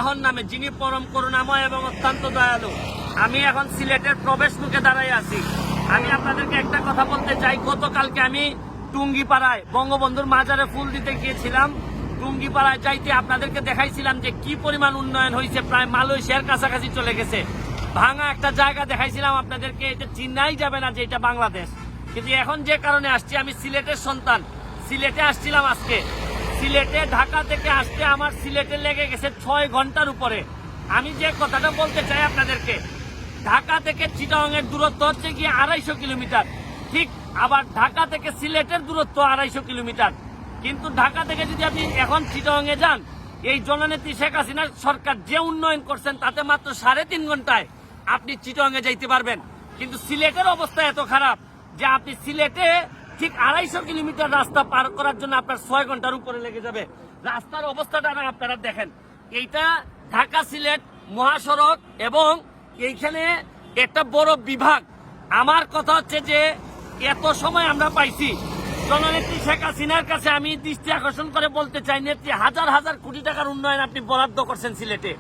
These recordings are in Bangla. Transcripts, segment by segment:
আল্লাহর নামে, যিনি পরম করুণাময় এবং অত্যন্ত দয়ালু। আমি এখন সিলেটের প্রবেশ মুখে দাঁড়াই আছি। আমি আপনাদেরকে একটা কথা বলতে চাই। গতকালকে আমি টুঙ্গিপাড়ায় বঙ্গবন্ধুর মাজারে ফুল দিতে গিয়েছিলাম। টুঙ্গিপাড়ায় যাইতে আপনাদেরকে দেখাইছিলাম যে কি পরিমাণ উন্নয়ন হয়েছে, প্রায় মালয়েশিয়ার কাছাকাছি চলে গেছে। ভাঙা একটা জায়গা দেখাইছিলাম আপনাদেরকে, এটা চিন্নাই যাবে না যে এটা বাংলাদেশ। কিন্তু এখন যে কারণে আসছি, আমি সিলেটের সন্তান, সিলেটে আসছিলাম আজকে। সিলেটে ঢাকা থেকে আসতে আমার সিলেটে লেগে গেছে 6 ঘন্টার উপরে। আমি যে কথাটা বলতে চাই আপনাদেরকে, ঢাকা থেকে চিটাগাং এর দূরত্ব হচ্ছে গিয়ে 250 কিলোমিটার, ঠিক। আবার ঢাকা থেকে সিলেটের দূরত্ব 250 কিলোমিটার। কিন্তু ঢাকা থেকে যদি আপনি এখন চিটাগাং এ যান, এই জননেত্রী শেখ হাসিনার সরকার যে উন্নয়ন করছেন তাতে মাত্র 3.5 ঘন্টায় আপনি চিটাগাং এ যাইতে পারবেন। কিন্তু সিলেটের অবস্থা এত খারাপ যে আপনি সিলেটে ঠিক 250 কিলোমিটার রাস্তা পার করার জন্য আপনার 6 ঘন্টার উপরে লেগে যাবে। রাস্তার অবস্থাটা আপনারা দেখেন। এইটা ঢাকা সিলেট মহাসড়ক এবং এইখানে একটা বড় বিভাগ। আমার কথা হচ্ছে যে এত সময় আমরা পাইছি, জননেত্রী শেখ হাসিনার কাছে আমি দৃষ্টি আকর্ষণ করে বলতে চাই, নেত্রী হাজার হাজার কোটি টাকার উন্নয়ন আপনি বরাদ্দ করছেন সিলেটে।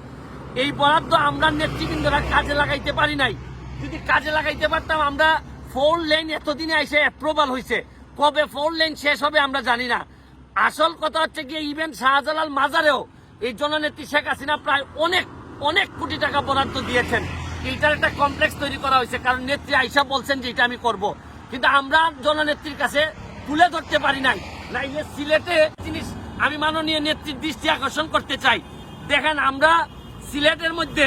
এই বরাদ্দ আমরা নেতৃবৃন্দরা কাজে লাগাইতে পারি নাই। যদি কাজে লাগাইতে পারতাম, আমরা 4 লেন এতদিনে এসে অ্যাপ্রুভাল হয়েছে, কবে 4 লেন শেষ হবে আমরা জানি না। আসল কথা হচ্ছে গিয়ে ইভেন শাহজালাল মাজারেও এই জননেত্রী শেখ হাসিনা প্রায় অনেক কোটি টাকা বরাদ্দ দিয়েছেন। এইটার একটা কমপ্লেক্স তৈরি করা হয়েছে, কারণ নেত্রী আইসা বলছেন যে এটা আমি করব। কিন্তু আমরা জননেত্রীর কাছে তুলে ধরতে পারি নাই। নাইলে সিলেটে জিনিস আমি মাননীয় নেত্রীর দৃষ্টি আকর্ষণ করতে চাই। দেখেন, আমরা সিলেটের মধ্যে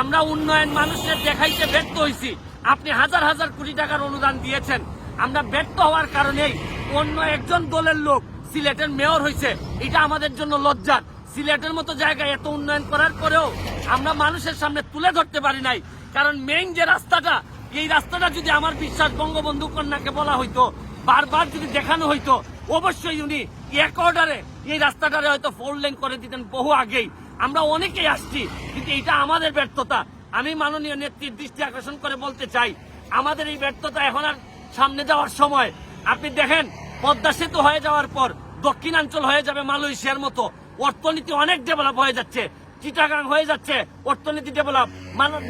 আমরা উন্নয়ন মানুষের দেখাইতে ব্যর্থ হয়েছি। আপনি হাজার হাজার কোটি টাকার অনুদান দিয়েছেন। আমরা ব্যর্থ হওয়ার কারণেই অন্য একজন দলের লোক সিলেটের মেয়র হয়েছে। এটা আমাদের জন্য লজ্জার। সিলেটের মতো জায়গায় এত উন্নয়ন করার পরেও আমরা মানুষের সামনে তুলে ধরতে পারি নাই। কারণ মেইন যে রাস্তাটা, এই রাস্তাটা যদি আমার বিশ্বাস বঙ্গবন্ধু কন্যাকে বলা হইতো, বারবার যদি দেখানো হইতো, অবশ্যই উনি এক অর্ডারে এই রাস্তাটারে হয়তো 4 লেন করে দিতেন বহু আগেই। আমরা অনেকেই আসছি, কিন্তু এটা আমাদের ব্যর্থতা। আমি মাননীয় নেত্রীর দৃষ্টি আকর্ষণ করে বলতে চাই, আমাদের এই ব্যর্থতা এখন আর সামনে যাওয়ার সময়। আপনি দেখেন, পদ্মা সেতু হয়ে যাওয়ার পর দক্ষিণাঞ্চল হয়ে যাবে মালয়েশিয়ার মতো। অর্থনীতি অনেক ডেভেলপ হয়ে যাচ্ছে। চিটাগাং হয়ে যাচ্ছে অর্থনীতি ডেভেলপ।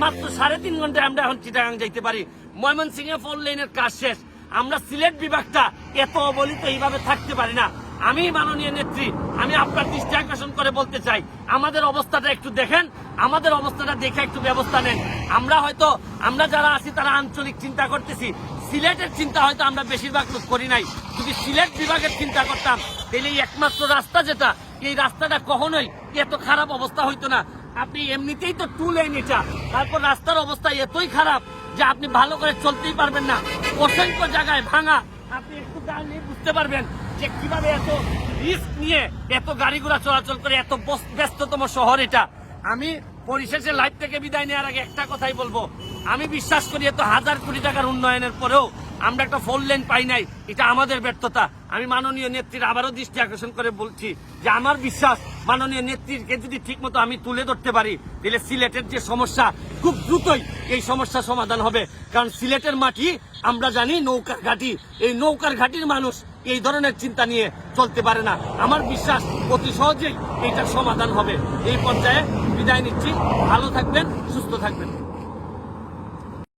মাত্র 3.5 ঘন্টায় আমরা এখন চিটাগাং যাইতে পারি। ময়মনসিংহে 4 লেনের কাজ শেষ। আমরা সিলেট বিভাগটা এত অবহেলিত এইভাবে থাকতে পারি না। আমি মাননীয় নেত্রী, আমি আপনার দৃষ্টি আকর্ষণ করে বলতে চাই, আমাদের অবস্থাটা একটু দেখেন, আমাদের অবস্থাটা দেখে একটু ব্যবস্থা নেন। আমরা যারা আছি তারা আঞ্চলিক চিন্তা করতেছি, সিলেটের চিন্তা হয়তো আমরা বেশিরভাগ লোক করি নাই। যদি সিলেট বিভাগের চিন্তা করতাম, তাহলে একমাত্র রাস্তা যেটা, এই রাস্তাটা কখনোই এত খারাপ অবস্থা হইতো না। আপনি এমনিতেই তো 2 লেন এটা, তারপর রাস্তার অবস্থা এতই খারাপ যে আপনি ভালো করে চলতেই পারবেন না। অসংখ্য জায়গায় ভাঙা। আপনি একটু দাঁড়িয়ে বুঝতে পারবেন যে কিভাবে এত রিস্ক নিয়ে এত গাড়ি ঘোড়া চলাচল করে, এত ব্যস্ততম শহর এটা। আমি পরিশেষে লাইভ থেকে বিদায় নেওয়ার আগে একটা কথাই বলবো, আমি বিশ্বাস করি এত হাজার কোটি টাকার উন্নয়নের পরেও আমরা একটা 4 লেন পাই নাই, এটা আমাদের ব্যর্থতা। আমি মাননীয় নেত্রীর আবারও দৃষ্টি আকর্ষণ করে বলছি যে আমার বিশ্বাস, মাননীয় নেত্রীকে যদি ঠিক মতো আমি তুলে ধরতে পারি, তাহলে সিলেটের যে সমস্যা খুব দ্রুতই এই সমস্যা সমাধান হবে। কারণ সিলেটের মাটি আমরা জানি নৌকার ঘাঁটি, এই নৌকার ঘাঁটির মানুষ এই ধরনের চিন্তা নিয়ে চলতে পারে না। আমার বিশ্বাস অতি সহজেই এইটার সমাধান হবে। এই পর্যায়ে বিদায় নিচ্ছি। ভালো থাকবেন, সুস্থ থাকবেন।